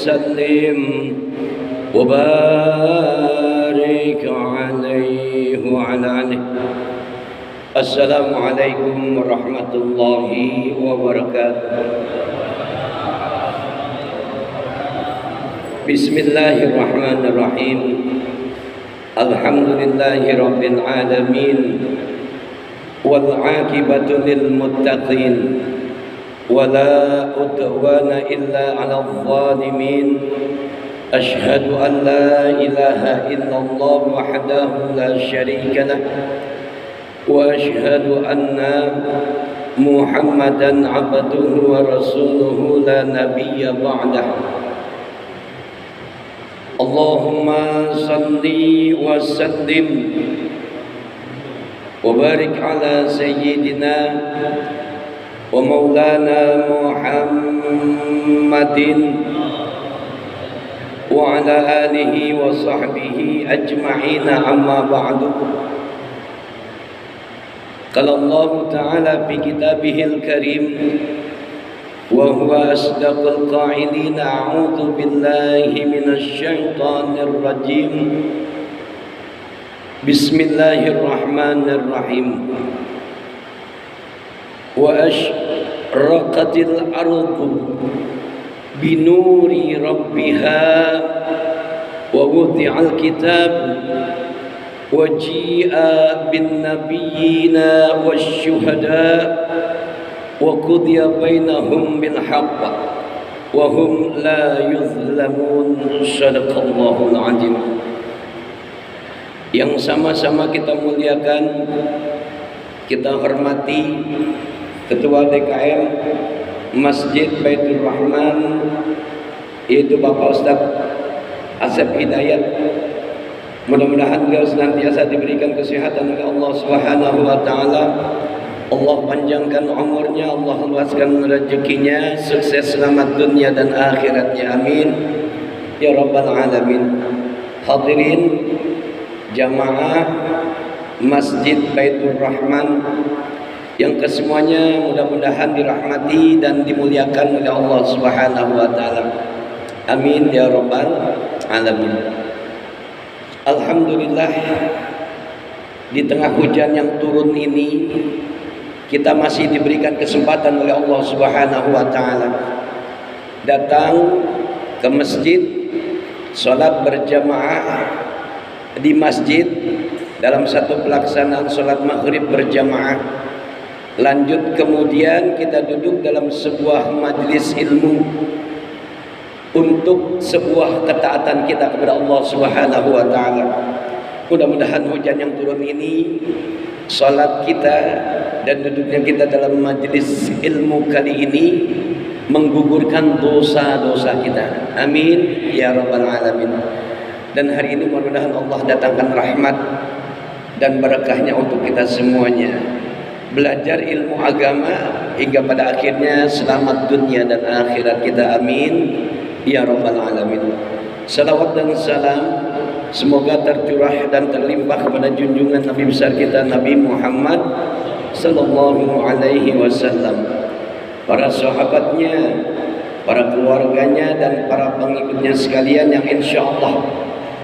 وسلم وبارك عليه وعلى آله. Assalamualaikum warahmatullahi wabarakatuh. Bismillahirrahmanirrahim. Alhamdulillahi rabbil alamin. Wal 'aqibatu lil muttaqin. Wala udwana illa 'alal zalimin. Ashhadu an la ilaha illallah wahdahu la syarika lah. Wa ashhadu anna Muhammadan 'abduhu wa rasuluhu la nabiyya ba'dah. Allahumma salli wa sallim wa barik ala sayyidina wa maulana Muhammadin wa ala alihi wa sahbihi ajma'in, amma ba'du. Qala Allah Ta'ala fi kitabihil karim wa huwa asdaqul qa'ilin, a'udzu billahi minasy syaithanir rajim. Bismillahirrahmanirrahim. Wa asyraqatil ardu binuri rabbiha wa wudi'al kitab wa ji'a bin nabiyyina wasyuhada wa qudiya bainahum bil haqq wa hum la yuzlamun. Shadaqallahul azim. Yang sama-sama kita muliakan, kita hormati Ketua DKM Masjid Baitur Rahman, yaitu Bapak Ustaz Asep Hidayat. Mudah-mudahan beliau senantiasa diberikan kesehatan oleh Allah Subhanahu wa taala. Allah panjangkan umurnya, Allah luaskan rezekinya, sukses selamat dunia dan akhiratnya, amin ya rabbal alamin. Hadirin jamaah Masjid Baitur Rahman yang kesemuanya mudah-mudahan dirahmati dan dimuliakan oleh Allah Subhanahu wa taala, amin ya rabbal alamin. Alhamdulillah, di tengah hujan yang turun ini kita masih diberikan kesempatan oleh Allah Subhanahu wa taala datang ke masjid, salat berjamaah di masjid dalam satu pelaksanaan salat maghrib berjamaah. Lanjut kemudian kita duduk dalam sebuah majlis ilmu untuk sebuah ketaatan kita kepada Allah Subhanahu wa taala. Mudah-mudahan hujan yang turun ini, salat kita dan duduknya kita dalam majlis ilmu kali ini menggugurkan dosa-dosa kita, amin ya rabbal alamin. Dan hari ini mudah-mudahan Allah datangkan rahmat dan barakahnya untuk kita semuanya, belajar ilmu agama hingga pada akhirnya selamat dunia dan akhirat kita, amin ya rabbal alamin. Salawat dan salam semoga tercurah dan terlimpah kepada junjungan Nabi besar kita Nabi Muhammad sallallahu alaihi wasallam, para sahabatnya, para keluarganya dan para pengikutnya sekalian yang insyaallah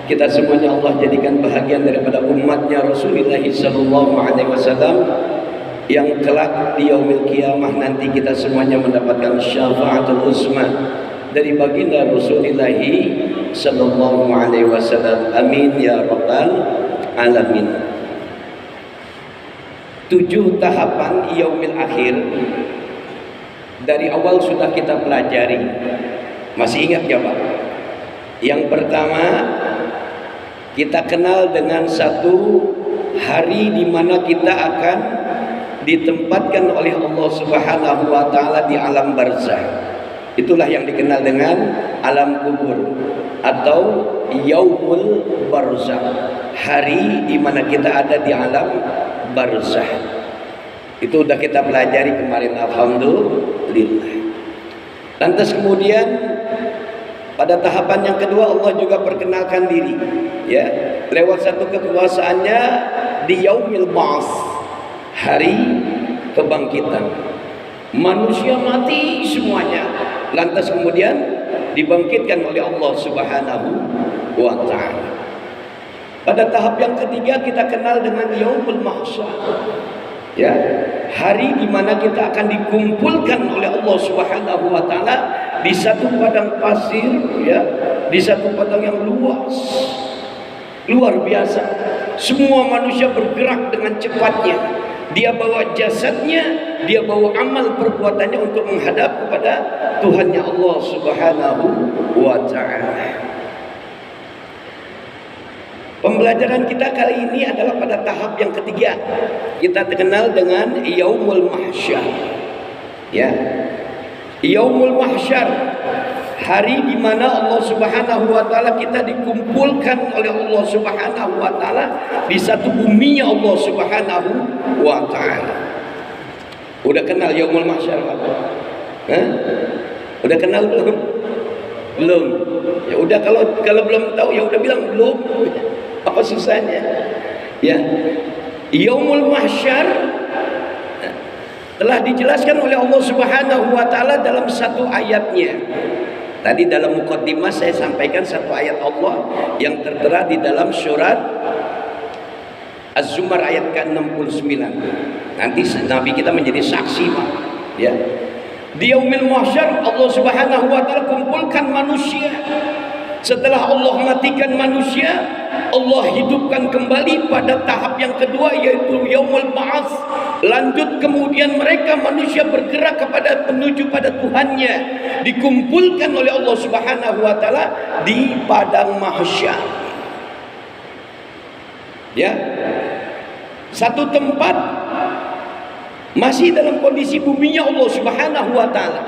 kita semuanya Allah jadikan bahagian daripada umatnya Rasulullah sallallahu alaihi wasallam yang kelak di yaumil qiyamah nanti kita semuanya mendapatkan syafaatul uzma dari baginda Rasulullah sallallahu alaihi wasallam, amin ya rabbal alamin. 7 tahapan yaumil akhir dari awal sudah kita pelajari. Masih ingat ya Pak? Yang pertama, kita kenal dengan satu hari di mana kita akan ditempatkan oleh Allah Subhanahu wa taala di alam barzakh. Itulah yang dikenal dengan alam kubur atau yaumul barzakh, hari di mana kita ada di alam barzakh. Itu sudah kita pelajari kemarin, alhamdulillah. Lantas kemudian pada tahapan yang kedua Allah juga perkenalkan diri, ya, lewat satu kekuasaannya di yaumil ba'ts, hari kebangkitan. Manusia mati semuanya. Lantas kemudian dibangkitkan oleh Allah Subhanahu wa taala. Pada tahap yang ketiga kita kenal dengan yaumul mahsyar. Ya, hari di mana kita akan dikumpulkan oleh Allah Subhanahu wa taala di satu padang pasir, ya, di satu padang yang luas. Luar biasa. Semua manusia bergerak dengan cepatnya. Dia bawa jasadnya, dia bawa amal perbuatannya untuk menghadap kepada Tuhannya Allah Subhanahu wa taala. Pembelajaran kita kali ini adalah pada tahap yang ketiga. Kita terkenal dengan Yaumul Mahsyar. Ya. Yaumul Mahsyar, hari di mana Allah Subhanahu wa taala kita dikumpulkan oleh Allah Subhanahu wa taala di satu buminya Allah Subhanahu wa taala. Udah kenal Yaumul Mahsyar, Pak? Hah? Udah kenal belum? Belum. Ya udah, kalau belum tahu ya udah bilang belum. Apa susahnya? Ya. Yaumul Mahsyar telah dijelaskan oleh Allah Subhanahu wa taala dalam satu ayatnya. Tadi dalam mukaddimah saya sampaikan satu ayat Allah yang tertera di dalam surat Az-Zumar ayat ke-69. Nanti Nabi kita menjadi saksi, Pak. Ya. Di Yaumul Mahsyar Allah Subhanahu wa taala kumpulkan manusia. Setelah Allah matikan manusia, Allah hidupkan kembali pada tahap yang kedua, yaitu Yaumul Ba'ats. Lanjut kemudian mereka manusia bergerak menuju pada Tuhannya, dikumpulkan oleh Allah Subhanahu wa taala di padang mahsyar. Ya. Satu tempat masih dalam kondisi buminya Allah Subhanahu wa taala.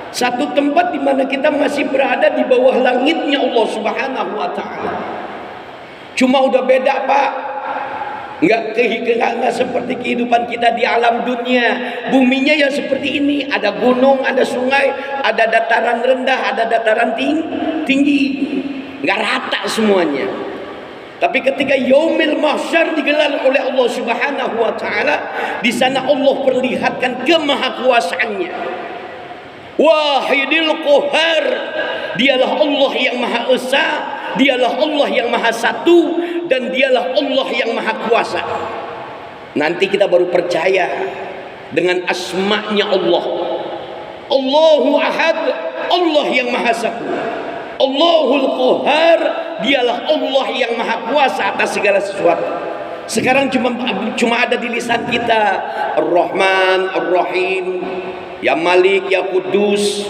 Satu tempat di mana kita masih berada di bawah langitnya Allah Subhanahu wa taala. Cuma udah beda, Pak. Enggak seperti kehidupan kita di alam dunia. Buminya ya seperti ini, ada gunung, ada sungai, ada dataran rendah, ada dataran tinggi. Enggak rata semuanya. Tapi ketika Yaumul Mahsyar digelar oleh Allah Subhanahu wa taala, di sana Allah perlihatkan kemahakuasaannya. Wahidil Qahar, dialah Allah yang Maha Esa, dialah Allah yang Maha Satu, dan dialah Allah yang Maha Kuasa. Nanti kita baru percaya dengan asma'nya Allah. Allahu Ahad, Allah yang Maha Satu. Allahul Qahar, dialah Allah yang Maha Kuasa atas segala sesuatu. Sekarang cuma ada di lisan kita Ar-Rahman, Ar-Rahim, Ya Malik, Ya Kudus.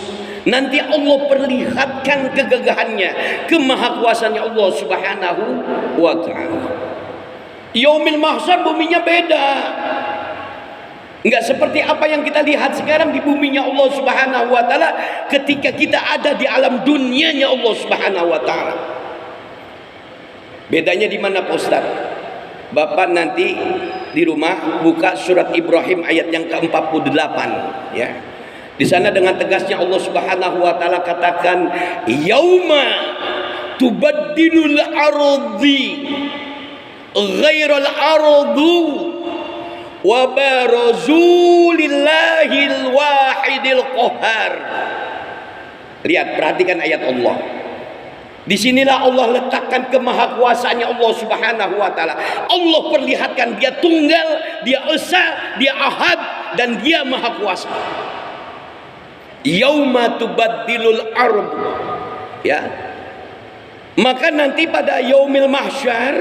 Nanti Allah perlihatkan kegagahannya, kemahakuasaannya Allah Subhanahu wa taala. Yaumul Mahsyar buminya beda. Enggak seperti apa yang kita lihat sekarang di buminya Allah Subhanahu wa taala ketika kita ada di alam dunianya Allah Subhanahu wa taala. Bedanya di mana, Pak Ustaz? Bapak nanti di rumah buka surat Ibrahim ayat yang ke-48, ya. Di sana dengan tegasnya Allah Subhanahu wa taala katakan, yauma tubaddilul ardi ghairal ardu wa barazu lillahil wahidil qahar. Lihat, perhatikan ayat Allah. Disinilah Allah letakkan kemahakuasaannya Allah Subhanahu wa taala. Allah perlihatkan dia tunggal, dia esa, dia ahad, dan dia maha kuasa. Yauma tubaddilul ard. Ya. Maka nanti pada Yaumul Mahsyar,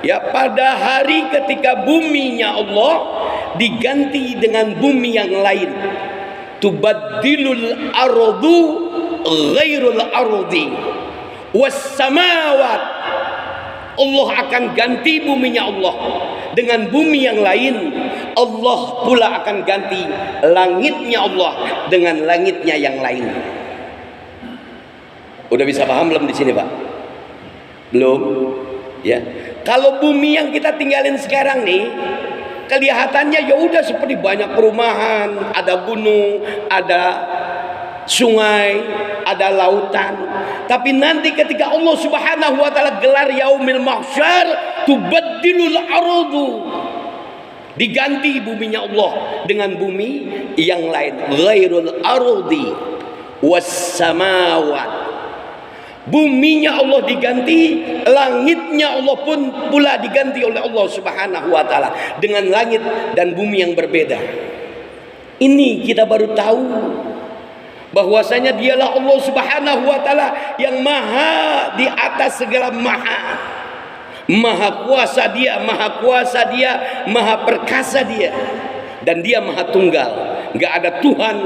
ya, pada hari ketika buminya Allah diganti dengan bumi yang lain. Tubaddilul ardu ghairul ardi. Wassamawat, Allah akan ganti buminya Allah dengan bumi yang lain. Allah pula akan ganti langitnya Allah dengan langitnya yang lain. Udah bisa paham belum di sini, Pak? Belum? Ya. Kalau bumi yang kita tinggalin sekarang nih, kelihatannya ya udah seperti banyak perumahan, ada gunung, ada sungai, ada lautan. Tapi nanti ketika Allah Subhanahu wa taala gelar Yaumul Mahsyar, tubaddilul ardu, diganti buminya Allah dengan bumi yang lain, ghairul ardi. was samawat. Buminya Allah diganti, langitnya Allah pun pula diganti oleh Allah Subhanahu wa taala dengan langit dan bumi yang berbeda. Ini kita baru tahu bahwasanya dialah Allah Subhanahu wa taala yang maha di atas segala maha. Maha kuasa dia, maha kuasa dia, maha perkasa dia, dan dia maha tunggal. Enggak ada Tuhan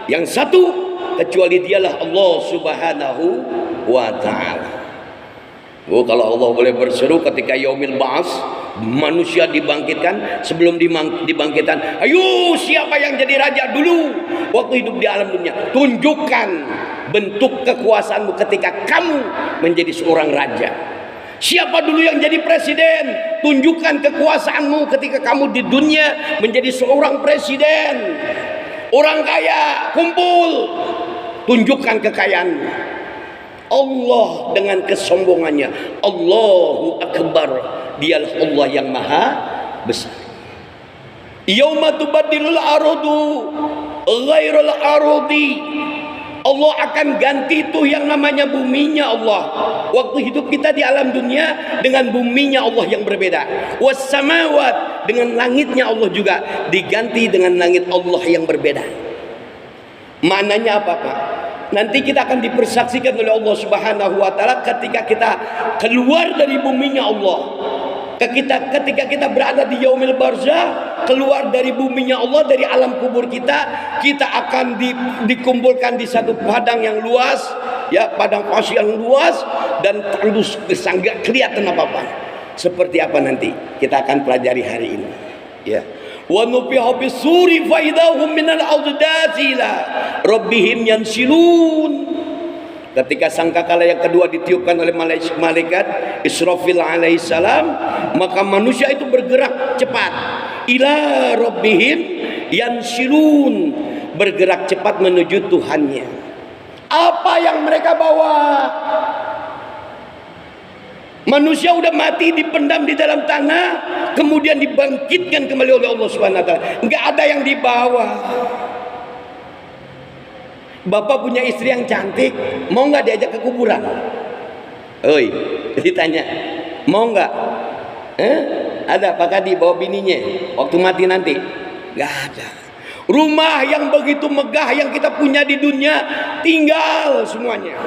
yang satu kecuali dialah Allah Subhanahu wa ta'ala. Oh, kalau Allah boleh berseru ketika yaumil ba'ats, manusia dibangkitkan, sebelum dibangkitkan, ayo siapa yang jadi raja dulu waktu hidup di alam dunia, tunjukkan bentuk kekuasaanmu ketika kamu menjadi seorang raja. Siapa dulu yang jadi presiden, tunjukkan kekuasaanmu ketika kamu di dunia menjadi seorang presiden. Orang kaya kumpul, tunjukkan kekayaanmu. Allah dengan kesombongannya, Allahu Akbar, dialah Allah yang maha besar. Yauma tubaddilul ardu ghairal ardi, Allah akan ganti tuh yang namanya buminya Allah waktu hidup kita di alam dunia dengan buminya Allah yang berbeda. Was samawat, dengan langitnya Allah juga diganti dengan langit Allah yang berbeda. Maknanya apa Pak? Nanti kita akan dipersaksikan oleh Allah Subhanahu wa taala ketika kita keluar dari buminya Allah. Ketika kita berada di yaumil barzah, keluar dari buminya Allah, dari alam kubur kita akan dikumpulkan di satu padang yang luas, ya, padang pasir yang luas dan tandus gesang, enggak kelihatan apa-apa. Seperti apa nanti kita akan pelajari hari ini, ya. Wa nufiha bisuri fa idahum minal audati ila rabbihim yansilun. Ketika sangkakala yang kedua ditiupkan oleh malaikat Israfil alaihissalam, maka manusia itu bergerak cepat ila rabbihim yansilun, bergerak cepat menuju Tuhannya. Apa yang mereka bawa? Manusia udah mati, dipendam di dalam tanah, kemudian dibangkitkan kembali oleh Allah Subhanahu wa taala. Enggak ada yang dibawa. Bapak punya istri yang cantik, mau nggak diajak ke kuburan? Oi, ditanya, mau nggak? Ada Pak Kadi bawa bininya waktu mati nanti? Nggak ada. Rumah yang begitu megah yang kita punya di dunia tinggal semuanya.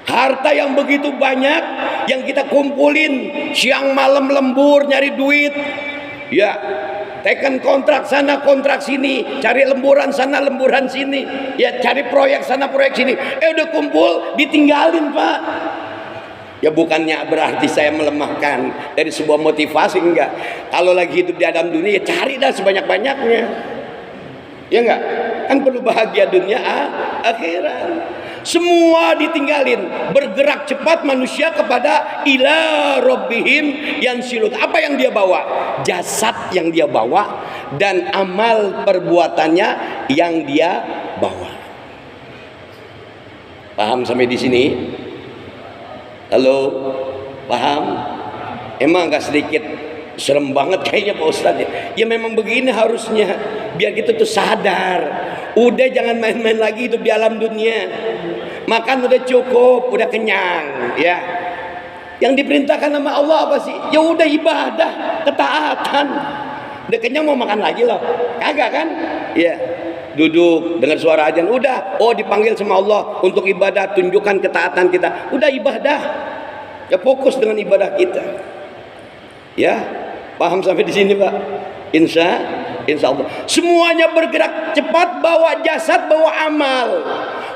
Harta yang begitu banyak yang kita kumpulin siang malam lembur nyari duit, ya, tekan kontrak sana kontrak sini, cari lemburan sana lemburan sini, ya, cari proyek sana proyek sini, udah kumpul ditinggalin Pak. Ya bukannya berarti saya melemahkan dari sebuah motivasi, enggak. Kalau lagi hidup di alam dunia ya cari dah sebanyak-banyaknya, ya enggak, kan perlu bahagia dunia akhirat. Semua ditinggalin, bergerak cepat manusia kepada ila rabbihim yansilun. Apa yang dia bawa? Jasad yang dia bawa dan amal perbuatannya yang dia bawa. Paham sampai di sini? Halo, paham? Emang agak sedikit serem banget kayaknya Pak Ustadz ya? Ya memang begini harusnya, biar kita tuh sadar. Udah jangan main-main lagi hidup di alam dunia. Makan udah cukup, udah kenyang, ya. Yang diperintahkan sama Allah apa sih? Ya udah ibadah, ketaatan. Udah kenyang mau makan lagi loh? Kagak kan? Ya. Duduk dengar suara azan, udah. Oh dipanggil sama Allah untuk ibadah, tunjukkan ketaatan kita. Udah ibadah. Ya fokus dengan ibadah kita. Ya, paham sampai di sini Pak? Insya Allah. Semuanya bergerak cepat, bawa jasad, bawa amal.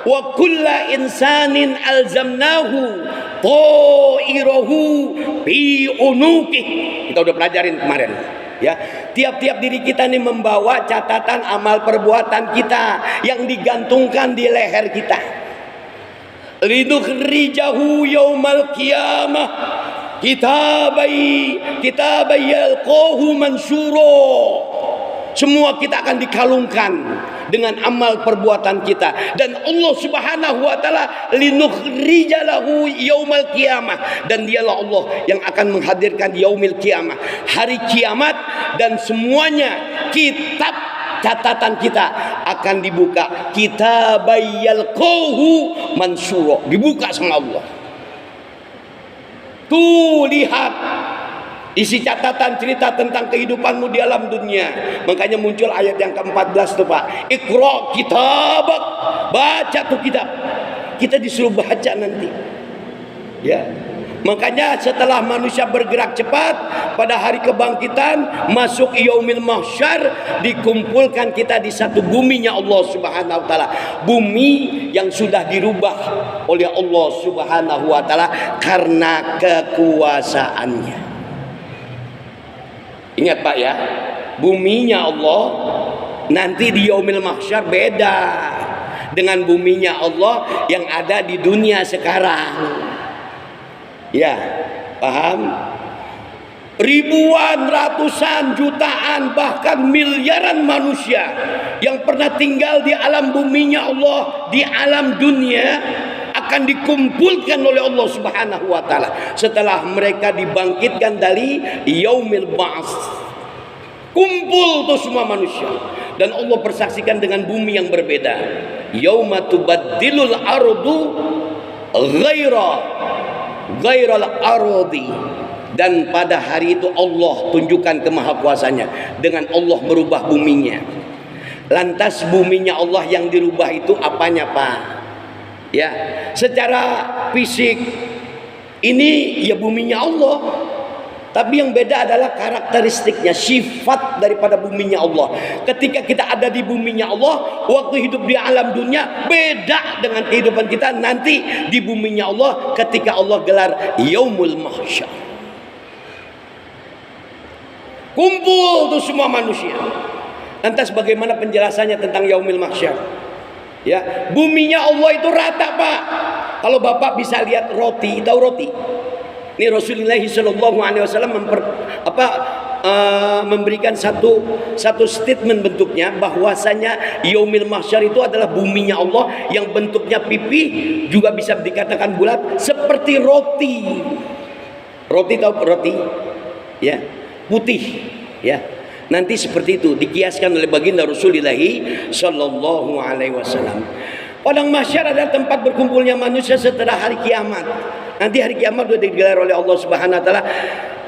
Wa kulla insanin alzamnahu ta'irahu fi unuqih. Kita udah pelajarin kemarin, ya. Tiap-tiap diri kita nih membawa catatan amal perbuatan kita yang digantungkan di leher kita. Linukhrijahu yaumal qiyamah kitabai yalqahu mansura. Semua kita akan dikalungkan dengan amal perbuatan kita, dan Allah Subhanahu wa taala linukhrijalahu yaumal qiyamah, dan dialah Allah yang akan menghadirkan yaumil qiyamah, hari kiamat, dan semuanya kitab catatan kita, akan dibuka kitabayal qawhu mansuro, dibuka sama Allah. Tuh lihat isi catatan cerita tentang kehidupanmu di alam dunia. Makanya muncul ayat yang ke-14 tuh Pak. Iqra kitabak, baca tuh kitab. Kita disuruh baca nanti. Ya. Makanya setelah manusia bergerak cepat pada hari kebangkitan, masuk yaumil mahsyar, dikumpulkan kita di satu buminya Allah Subhanahu wa taala. Bumi yang sudah dirubah oleh Allah Subhanahu wa taala karena kekuasaannya. Ingat Pak ya, buminya Allah nanti di yaumil mahsyar beda dengan buminya Allah yang ada di dunia sekarang. Ya, paham? Ribuan, ratusan, jutaan, bahkan miliaran manusia yang pernah tinggal di alam buminya Allah, di alam dunia, akan dikumpulkan oleh Allah Subhanahu wa taala setelah mereka dibangkitkan dari yaumil ba'ts. Kumpul tuh semua manusia dan Allah persaksikan dengan bumi yang berbeda. Yauma tubaddilul ardu ghairal ardi, dan pada hari itu Allah tunjukkan kemahakuasanya dengan Allah merubah buminya. Lantas buminya Allah yang dirubah itu apanya Pak? Ya, secara fisik ini ya buminya Allah, tapi yang beda adalah karakteristiknya, sifat daripada buminya Allah. Ketika kita ada di buminya Allah, waktu hidup di alam dunia beda dengan kehidupan kita nanti di buminya Allah ketika Allah gelar yaumul mahsyar. Kumpul tuh semua manusia. Lantas bagaimana penjelasannya tentang yaumil mahsyar? Ya, buminya Allah itu rata Pak. Kalau Bapak bisa lihat roti, tahu roti? Ini Rasulullah SAW memberikan satu statement bentuknya, bahwasanya yaumil mahsyar itu adalah buminya Allah yang bentuknya pipi, juga bisa dikatakan bulat seperti roti. Roti tahu roti? Ya, putih. Ya. Nanti seperti itu dikiaskan oleh baginda Rasulullah sallallahu alaihi wasallam. Padang mahsyar adalah tempat berkumpulnya manusia setelah hari kiamat. Nanti hari kiamat sudah digelar oleh Allah Subhanahu wa taala.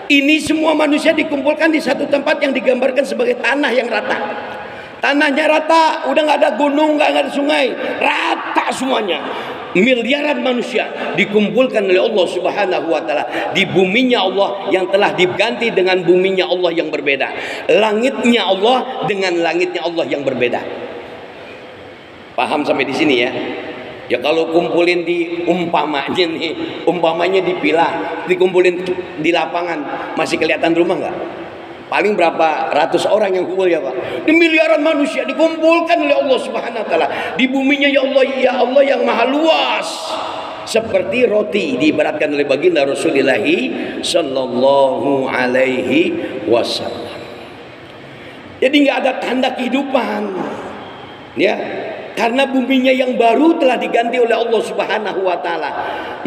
Ini semua manusia dikumpulkan di satu tempat yang digambarkan sebagai tanah yang rata. Tanahnya rata, udah nggak ada gunung, nggak ada sungai, rata semuanya. Miliaran manusia dikumpulkan oleh Allah Subhanahu wa taala di buminya Allah yang telah diganti dengan buminya Allah yang berbeda. Langitnya Allah dengan langitnya Allah yang berbeda. Paham sampai di sini ya? Ya kalau kumpulin di umpamanya dipilah, dikumpulin di lapangan, masih kelihatan rumah nggak? Paling berapa ratus orang yang kumpul ya Pak? Di miliaran manusia dikumpulkan oleh Allah Subhanahu wa taala di buminya ya Allah yang maha luas. Seperti roti diibaratkan oleh baginda Rasulullah sallallahu alaihi wasallam. Jadi nggak ada tanda kehidupan. Ya. Karena buminya yang baru telah diganti oleh Allah Subhanahu wa taala.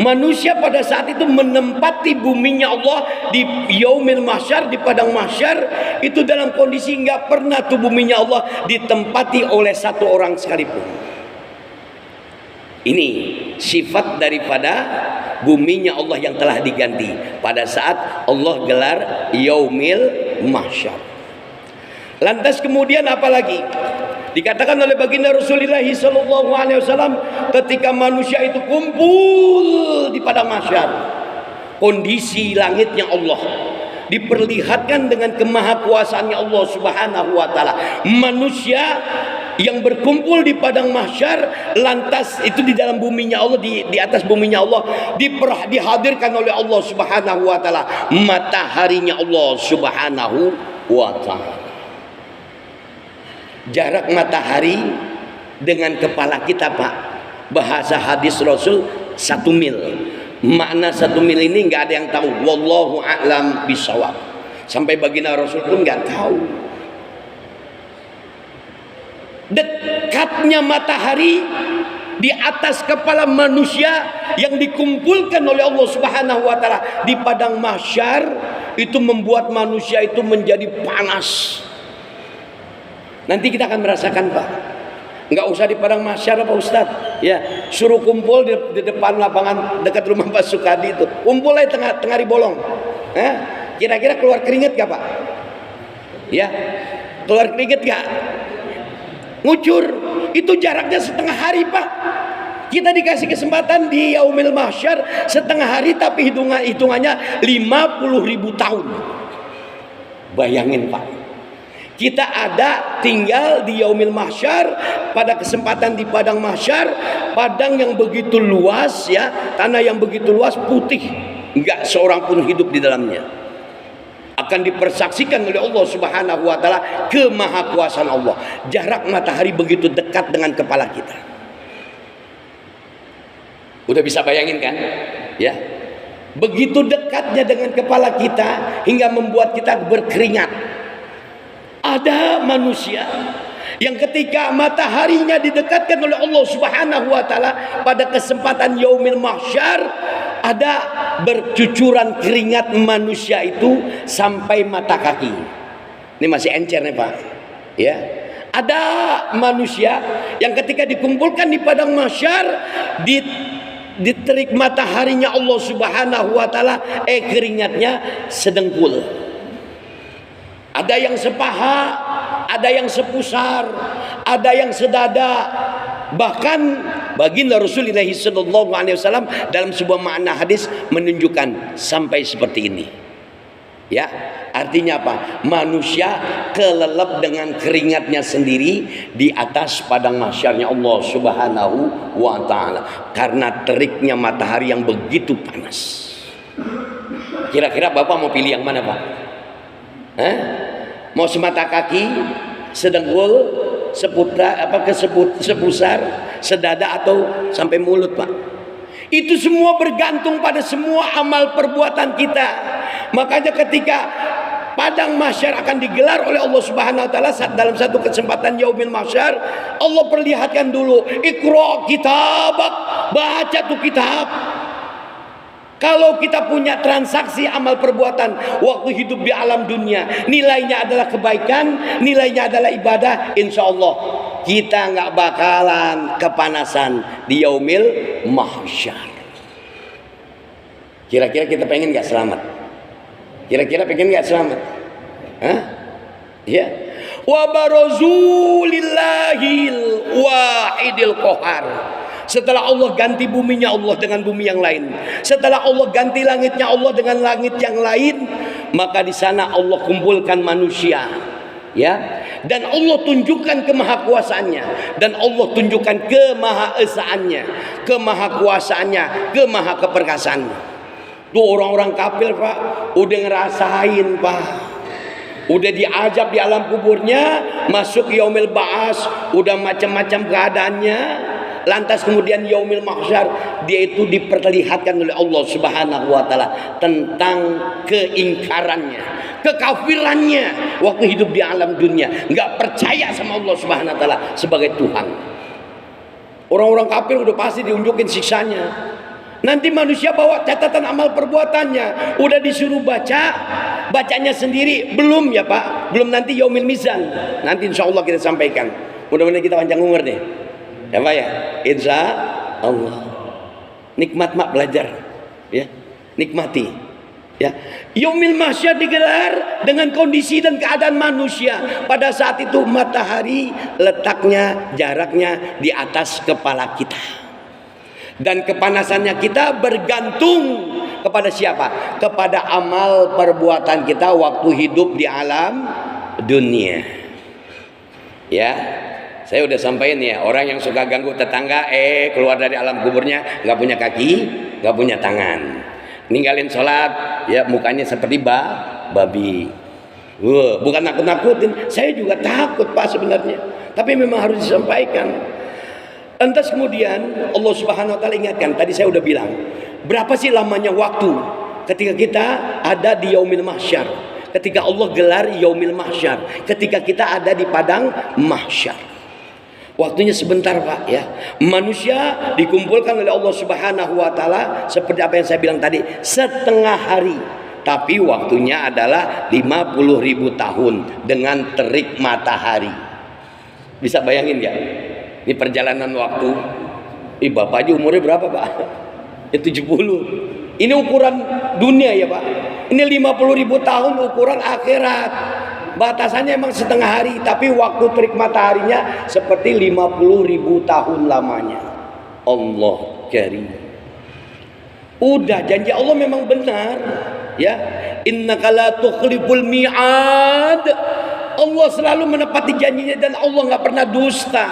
Manusia pada saat itu menempati buminya Allah di yaumil mahsyar, di padang mahsyar, itu dalam kondisi enggak pernah tuh buminya Allah ditempati oleh satu orang sekalipun. Ini sifat daripada buminya Allah yang telah diganti pada saat Allah gelar yaumil mahsyar. Lantas kemudian apa lagi? Dikatakan oleh baginda Rasulullah SAW ketika manusia itu kumpul di padang mahsyar, kondisi langitnya Allah diperlihatkan dengan kemahakuasaannya Allah Subhanahu wa taala. Manusia yang berkumpul di padang mahsyar, lantas itu di dalam buminya Allah, di atas buminya Allah dihadirkan oleh Allah Subhanahu wa taala mataharinya Allah Subhanahu wa taala. Jarak matahari dengan kepala kita Pak, bahasa hadis Rasul 1 mil. Makna 1 mil ini nggak ada yang tahu. Wallahu a'lam bishawab. Sampai baginda Rasul pun nggak tahu. Dekatnya matahari di atas kepala manusia yang dikumpulkan oleh Allah Subhanahu wa taala di padang mahsyar itu membuat manusia itu menjadi panas. Nanti kita akan merasakan Pak, Nggak usah di padang mahsyar Pak Ustaz. Ya, suruh kumpul di depan lapangan dekat rumah Pak Sukadi itu. Kumpul aja tengah hari bolong. Kira-kira keluar keringet gak Pak? Ya, keluar keringet gak? Ngucur. Itu jaraknya setengah hari Pak. Kita dikasih kesempatan di yaumil mahsyar setengah hari, tapi hitungannya 50.000 tahun. Bayangin Pak, kita ada tinggal di yaumil mahsyar pada kesempatan di padang mahsyar, padang yang begitu luas ya, tanah yang begitu luas putih, nggak seorang pun hidup di dalamnya. Akan dipersaksikan oleh Allah Subhanahu wa taala kemahakuasaan Allah. Jarak matahari begitu dekat dengan kepala kita. Udah bisa bayangin kan? Ya. Begitu dekatnya dengan kepala kita hingga membuat kita berkeringat. Ada manusia yang ketika mataharinya didekatkan oleh Allah Subhanahu wa taala pada kesempatan yaumil mahsyar, ada bercucuran keringat manusia itu sampai mata kaki. Ini masih encer nih Pak. Ya. Ada manusia yang ketika dikumpulkan di padang mahsyar, di terik mataharinya Allah Subhanahu wa taala, keringatnya sedengkul. Ada yang sepaha, ada yang sepusar, ada yang sedada. Bahkan baginda Rasulullah sallallahu alaihi wasallam dalam sebuah makna hadis menunjukkan sampai seperti ini. Ya, artinya apa? Manusia kelelep dengan keringatnya sendiri di atas padang mahsyarnya Allah Subhanahu wa taala karena teriknya matahari yang begitu panas. Kira-kira Bapak mau pilih yang mana Pak? Mau semata kaki, sedengkul, sepusar, sedada, atau sampai mulut Pak? Itu semua bergantung pada semua amal perbuatan kita. Makanya ketika padang mahsyar akan digelar oleh Allah Subhanahu wa taala dalam satu kesempatan yaumil mahsyar, Allah perlihatkan dulu, Iqra kitabak, baca tuh kitab. Kalau kita punya transaksi amal perbuatan waktu hidup di alam dunia, nilainya adalah kebaikan, nilainya adalah ibadah, insya Allah kita nggak bakalan kepanasan di yaumil mahsyar. Kira-kira kita pengen nggak selamat? Kira-kira pengen nggak selamat? Ya. Wa barazu lillahil wahidil qahar. Setelah Allah ganti buminya Allah dengan bumi yang lain, setelah Allah ganti langitnya Allah dengan langit yang lain, maka di sana Allah kumpulkan manusia, ya, dan Allah tunjukkan kemahakuasaannya, dan Allah tunjukkan kemahaesaannya, kemahakuasaannya, kemahakeperkasaannya. Tuh orang-orang kafir Pak, udah ngerasain Pak, udah diajab di alam kuburnya, masuk yaumil ba'as, udah macam-macam keadaannya. Lantas kemudian yaumil mahsyar, dia itu diperlihatkan oleh Allah Subhanahu wa taala tentang keingkarannya, kekafirannya waktu hidup di alam dunia, nggak percaya sama Allah Subhanahu wa taala sebagai Tuhan. Orang-orang kafir udah pasti diunjukin siksanya. Nanti manusia bawa catatan amal perbuatannya, udah disuruh bacanya sendiri belum ya Pak? Belum, nanti yaumil mizan. Nanti insya Allah kita sampaikan. Mudah-mudahan kita panjang umur deh. Ya Pak ya, insya Allah. Nikmat mak belajar, ya, nikmati. Ya, yaumil mahsyar digelar dengan kondisi dan keadaan manusia. Pada saat itu matahari letaknya, jaraknya di atas kepala kita. Dan kepanasannya kita bergantung kepada siapa? Kepada amal perbuatan kita waktu hidup di alam dunia. Ya. Saya udah sampaikan ya, orang yang suka ganggu tetangga, keluar dari alam kuburnya nggak punya kaki, nggak punya tangan, ninggalin sholat, ya mukanya seperti babi. Bukan nakut-nakutin, saya juga takut Pak sebenarnya, tapi memang harus disampaikan. Lantas kemudian Allah Subhanahu wa taala ingatkan, tadi saya udah bilang, berapa sih lamanya waktu ketika kita ada di yaumil mahsyar, ketika Allah gelar yaumil mahsyar, ketika kita ada di padang mahsyar. Waktunya sebentar Pak ya. Manusia dikumpulkan oleh Allah Subhanahu wa taala seperti apa yang saya bilang tadi, setengah hari. Tapi waktunya adalah 50.000 tahun dengan terik matahari. Bisa bayangin nggak? Ini perjalanan waktu. Bapak aja umurnya berapa, Pak? Ya 70. Ini ukuran dunia ya, Pak. Ini 50.000 tahun ukuran akhirat. Batasannya emang setengah hari, tapi waktu terik mataharinya seperti 50.000 tahun lamanya. Allah karim. Udah, janji Allah memang benar, ya. Innaka la tukhliful mi'ad. Allah selalu menepati janjinya dan Allah nggak pernah dusta,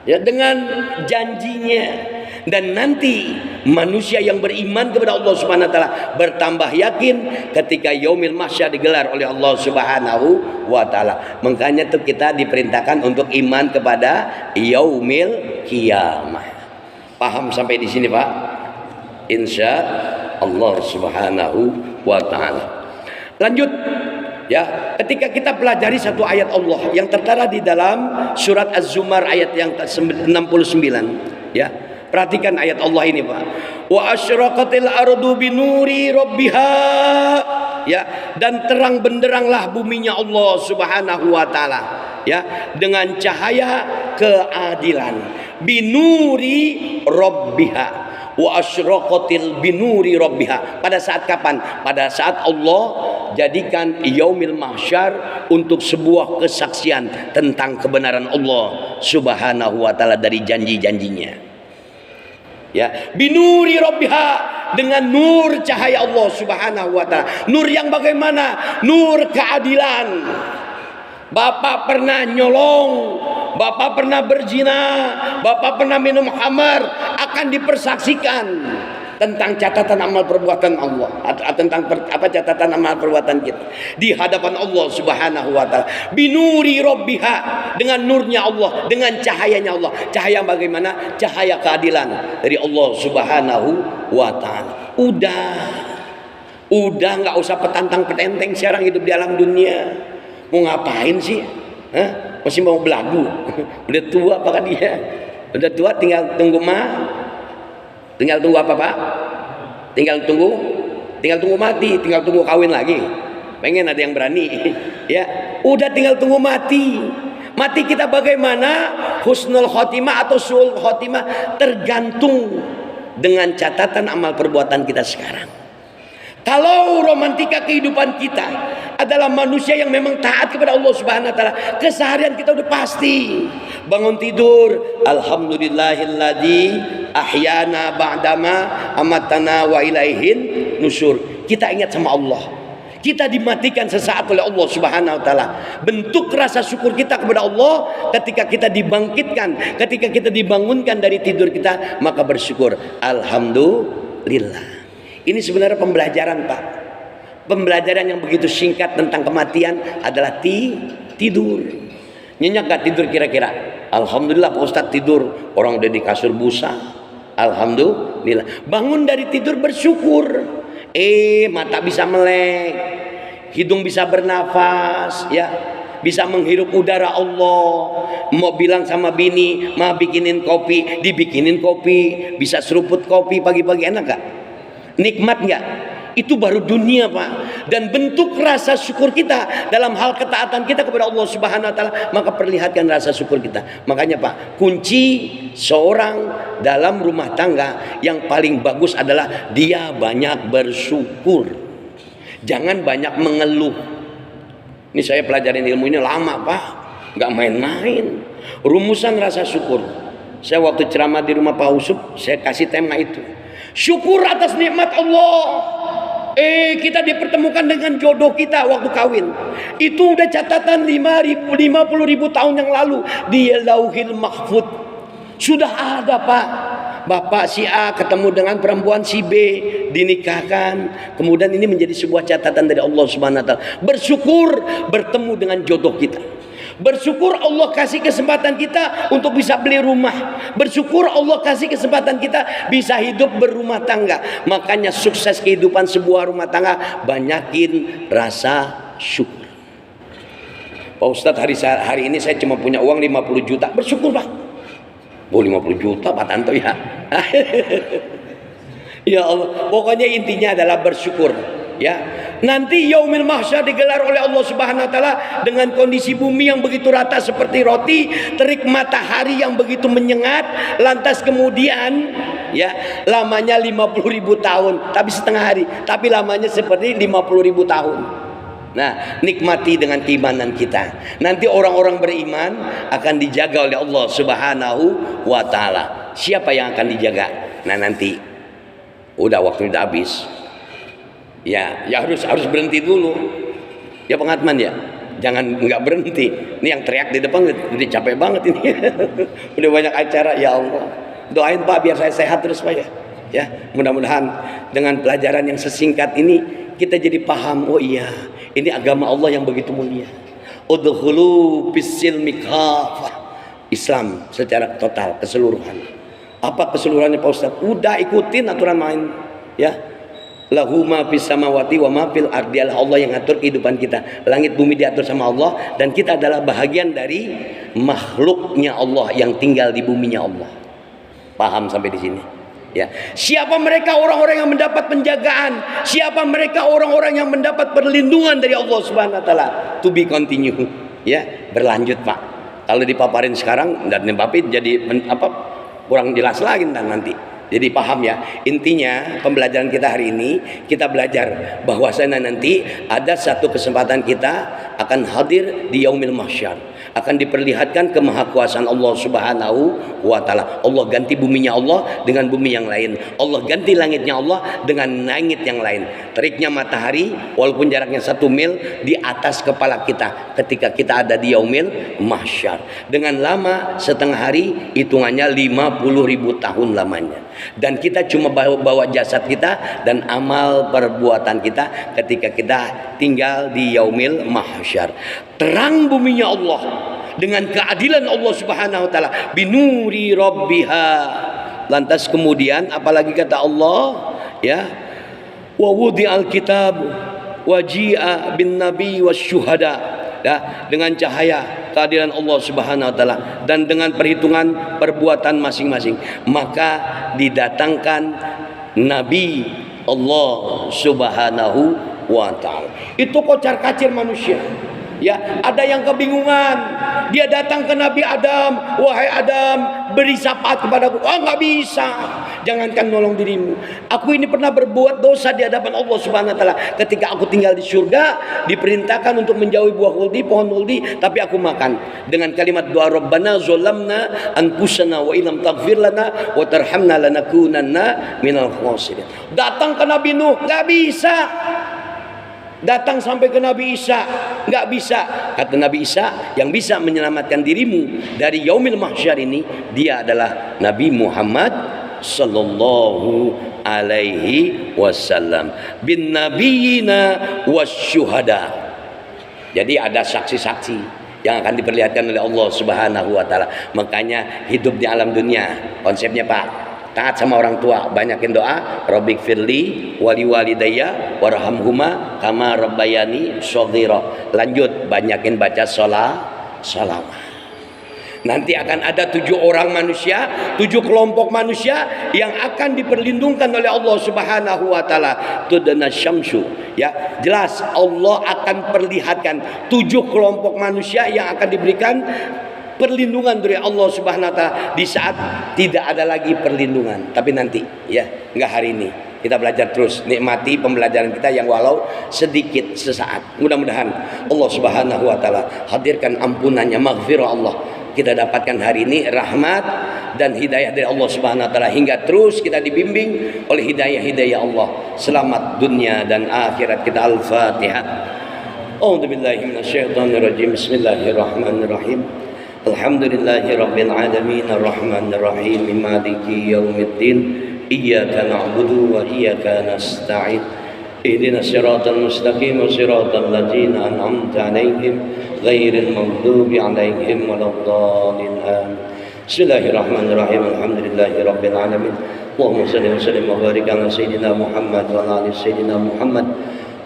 ya, dengan janjinya. Dan nanti manusia yang beriman kepada Allah Subhanahu wa taala bertambah yakin ketika yaumil mahsyar digelar oleh Allah Subhanahu wa taala. Makanya tuh kita diperintahkan untuk iman kepada yaumil qiyamah. Paham sampai di sini, Pak? Insya Allah Subhanahu wa taala. Lanjut, ya, ketika kita pelajari satu ayat Allah yang tertera di dalam surat Az-Zumar ayat yang ke-69, ya. Perhatikan ayat Allah ini, Pak. Wa asyraqatil ardu binuri rabbiha, ya, dan terang benderanglah buminya Allah Subhanahu wa taala, ya, dengan cahaya keadilan. Binuri rabbiha. Wa asyraqatil binuri rabbiha. Pada saat kapan? Pada saat Allah jadikan yaumil mahsyar untuk sebuah kesaksian tentang kebenaran Allah Subhanahu wa taala dari janji-janjinya. Ya, binuri rabbiha, dengan nur cahaya Allah Subhanahu wa taala. Nur yang bagaimana? Nur keadilan. Bapak pernah nyolong, bapak pernah berzina, bapak pernah minum khamar, akan dipersaksikan tentang catatan amal perbuatan Allah, tentang catatan amal perbuatan kita di hadapan Allah Subhanahu wa taala. Binuri rabbiha, dengan nurnya Allah, dengan cahayanya Allah. Cahaya bagaimana? Cahaya keadilan dari Allah Subhanahu wa taala. Udah nggak usah petantang-petenteng sekarang hidup di alam dunia. Mau ngapain sih? Hah? Masih mau belagu? Udah tua apakah dia? Udah tua tinggal tunggu Tinggal tunggu apa, Pak? Tinggal tunggu mati, tinggal tunggu kawin lagi. Pengen ada yang berani. Ya, udah tinggal tunggu mati. Mati kita bagaimana? Husnul khotimah atau suul khotimah tergantung dengan catatan amal perbuatan kita sekarang. Kalau romantika kehidupan kita adalah manusia yang memang taat kepada Allah Subhanahu wa taala, keseharian kita udah pasti bangun tidur, alhamdulillahilladzi ahyana ba'dama amatana wa ilaihin nusur. Kita ingat sama Allah. Kita dimatikan sesaat oleh Allah Subhanahu wa taala. Bentuk rasa syukur kita kepada Allah ketika kita dibangkitkan, ketika kita dibangunkan dari tidur kita, maka bersyukur. Alhamdulillah. Ini sebenarnya pembelajaran, Pak. Pembelajaran yang begitu singkat tentang kematian adalah tidur. Nyenyak gak tidur kira-kira? Alhamdulillah Pak Ustadz tidur. Orang udah di kasur busa. Alhamdulillah. Bangun dari tidur bersyukur. Mata bisa melek, hidung bisa bernafas, ya, bisa menghirup udara Allah. Mau bilang sama bini, ma bikinin kopi, dibikinin kopi. Bisa seruput kopi pagi-pagi, enak gak? Nikmat gak? Itu baru dunia, Pak. Dan bentuk rasa syukur kita dalam hal ketaatan kita kepada Allah Subhanahu wa taala, maka perlihatkan rasa syukur kita. Makanya, Pak, kunci seorang dalam rumah tangga yang paling bagus adalah dia banyak bersyukur. Jangan banyak mengeluh. Ini saya pelajarin ilmu ini lama, Pak. Gak main-main. Rumusan rasa syukur. Saya waktu ceramah di rumah Pak Usup, saya kasih tema itu. Syukur atas nikmat Allah. Kita dipertemukan dengan jodoh kita waktu kawin. Itu udah catatan 50.000 tahun yang lalu di Lauhil Mahfuz. Sudah ada, Pak. Bapak si A ketemu dengan perempuan si B, dinikahkan. Kemudian ini menjadi sebuah catatan dari Allah Subhanahu wa taala. Bersyukur bertemu dengan jodoh kita. Bersyukur Allah kasih kesempatan kita untuk bisa beli rumah. Bersyukur Allah kasih kesempatan kita bisa hidup berumah tangga. Makanya sukses kehidupan sebuah rumah tangga, banyakin rasa syukur. Pak Ustadz, hari ini saya cuma punya uang 50 juta. Bersyukur, Pak. 50 juta Pak Tanto ya. Ya Allah, pokoknya intinya adalah bersyukur, ya. Nanti yaumil mahsyar digelar oleh Allah Subhanahu wa taala dengan kondisi bumi yang begitu rata seperti roti, terik matahari yang begitu menyengat, lantas kemudian ya lamanya 50.000 tahun, tapi setengah hari, tapi lamanya seperti 50.000 tahun. Nah, nikmati dengan keimanan kita. Nanti orang-orang beriman akan dijaga oleh Allah Subhanahu wa taala. Siapa yang akan dijaga? Nah, nanti udah waktunya udah habis. Ya harus berhenti dulu. Ya pengatman ya. Jangan nggak berhenti. Ini yang teriak di depan udah capek banget ini. Udah banyak acara, ya Allah. Doain Pak biar saya sehat terus Pak ya. Ya, mudah-mudahan dengan pelajaran yang sesingkat ini kita jadi paham, oh iya, ini agama Allah yang begitu mulia. Udkhulu fis-silmi kafah. Islam secara total, keseluruhan. Apa keseluruhannya Pak Ustaz? Udah ikutin aturan main, ya. Lahu ma fis samawati wa ma fil ardi. Allah yang ngatur kehidupan kita. Langit bumi diatur sama Allah dan kita adalah bahagian dari makhluknya Allah yang tinggal di buminya Allah. Paham sampai di sini? Ya. Siapa mereka orang-orang yang mendapat penjagaan? Siapa mereka orang-orang yang mendapat perlindungan dari Allah Subhanahu wa taala? To be continue. Ya, berlanjut Pak. Kalau dipaparin sekarang dan Bapak jadi kurang jelas lagi nanti. Jadi paham ya, intinya pembelajaran kita hari ini kita belajar bahwasanya nanti ada satu kesempatan kita akan hadir di yaumil mahsyar, akan diperlihatkan kemahakuasaan Allah Subhanahu wa taala. Allah ganti buminya Allah dengan bumi yang lain. Allah ganti langitnya Allah dengan langit yang lain. Teriknya matahari walaupun jaraknya 1 mil di atas kepala kita ketika kita ada di yaumil mahsyar. Dengan lama setengah hari hitungannya 50.000 tahun lamanya. Dan kita cuma bawa jasad kita dan amal perbuatan kita ketika kita tinggal di yaumil mahsyar. Terang buminya Allah dengan keadilan Allah Subhanahu wa taala, binuri rabbiha. Lantas kemudian apalagi kata Allah, ya, wa wudi'al kitab wa ji'a bin nabi wasyuhada. Ya, dengan cahaya keadilan Allah Subhanahu wa taala dan dengan perhitungan perbuatan masing-masing, maka didatangkan nabi Allah Subhanahu wa taala. Itu kocar-kacir manusia. Ya, ada yang kebingungan. Dia datang ke Nabi Adam, wahai Adam, beri syafaat kepadaku. Oh, nggak bisa. Jangankan nolong dirimu. Aku ini pernah berbuat dosa di hadapan Allah Subhanahu wa taala. Ketika aku tinggal di surga, diperintahkan untuk menjauhi buah huldi, pohon huldi, tapi aku makan. Dengan kalimat doa Rabbana zalamna anfusana wa illam taghfir lana wa tarhamna lanakunanna minal khasirin. Datang ke Nabi Nuh, nggak bisa. Datang sampai ke Nabi Isa, nggak bisa. Kata Nabi Isa, yang bisa menyelamatkan dirimu dari yaumil mahsyar ini, dia adalah Nabi Muhammad sallallahu alaihi wasallam bin nabiyina wasyuhada. Jadi ada saksi-saksi yang akan diperlihatkan oleh Allah Subhanahu wa taala. Makanya hidup di alam dunia, konsepnya Pak, taat sama orang tua, banyakin doa, Rabbik firli wali walidayya warhamhuma kama rabbayani shaghira. Lanjut, banyakin baca sholawat. Nanti akan ada 7 orang manusia, 7 kelompok manusia yang akan diperlindungkan oleh Allah Subhanahu wa taala. Tudana syamsu, ya, jelas Allah akan perlihatkan 7 kelompok manusia yang akan diberikan perlindungan dari Allah Subhanahu wa taala di saat tidak ada lagi perlindungan. Tapi nanti, ya, enggak hari ini. Kita belajar terus, nikmati pembelajaran kita yang walau sedikit sesaat. Mudah-mudahan Allah Subhanahu wa taala hadirkan ampunannya, maghfirah Allah. Kita dapatkan hari ini rahmat dan hidayah dari Allah Subhanahu wa taala hingga terus kita dibimbing oleh hidayah-hidayah Allah. Selamat dunia dan akhirat kita. Al-Fatihah. A'udzubillahi minasyaitonirrajim. Bismillahirrahmanirrahim. Alhamdulillahi rabbil alamin arrahmanir rahim maliki yaumiddin iyyaka na'budu wa iyyaka nasta'in ihdinas siratal mustaqim siratal ladzina an'amta 'alaihim ghairil maghdubi 'alaihim waladdallin. Bismillahirrahmanirrahim. Alhamdulillahi rabbil alamin. Allahumma shalli wa sallim wa barik ala sayyidina Muhammad wa ala ali sayyidina Muhammad.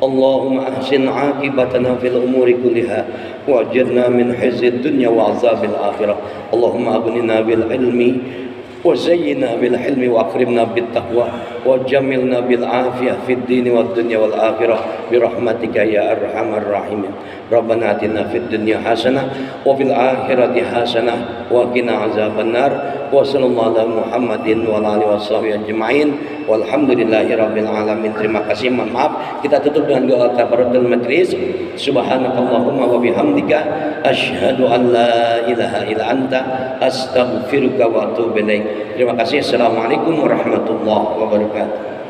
Allahumma ahsin 'aqibatana fil umuri kulliha wa'jirna min khizyid dunya wa 'adzabil akhirah. Allahumma aghnina bil ilmi وزينا بالحلم وأكرمنا بالتقوى وجملنا بالعافية في الدين والدنيا والآخرة برحمتك يا أرحم الراحمين. ربنا آتنا في الدنيا حسنة وفي الآخرة حسنة وقنا عذاب النار. وصلى الله على محمد وعلى آله وصحبه أجمعين walhamdulillahi rabbil alamin. Terima kasih. Mohon maaf, kita tutup dengan doa kafaratul majlis. Subhanakallahumma wa bihamdika asyhadu an la ilaha illa anta astaghfiruka wa atubu ilaik. Terima kasih. Assalamualaikum warahmatullahi wabarakatuh.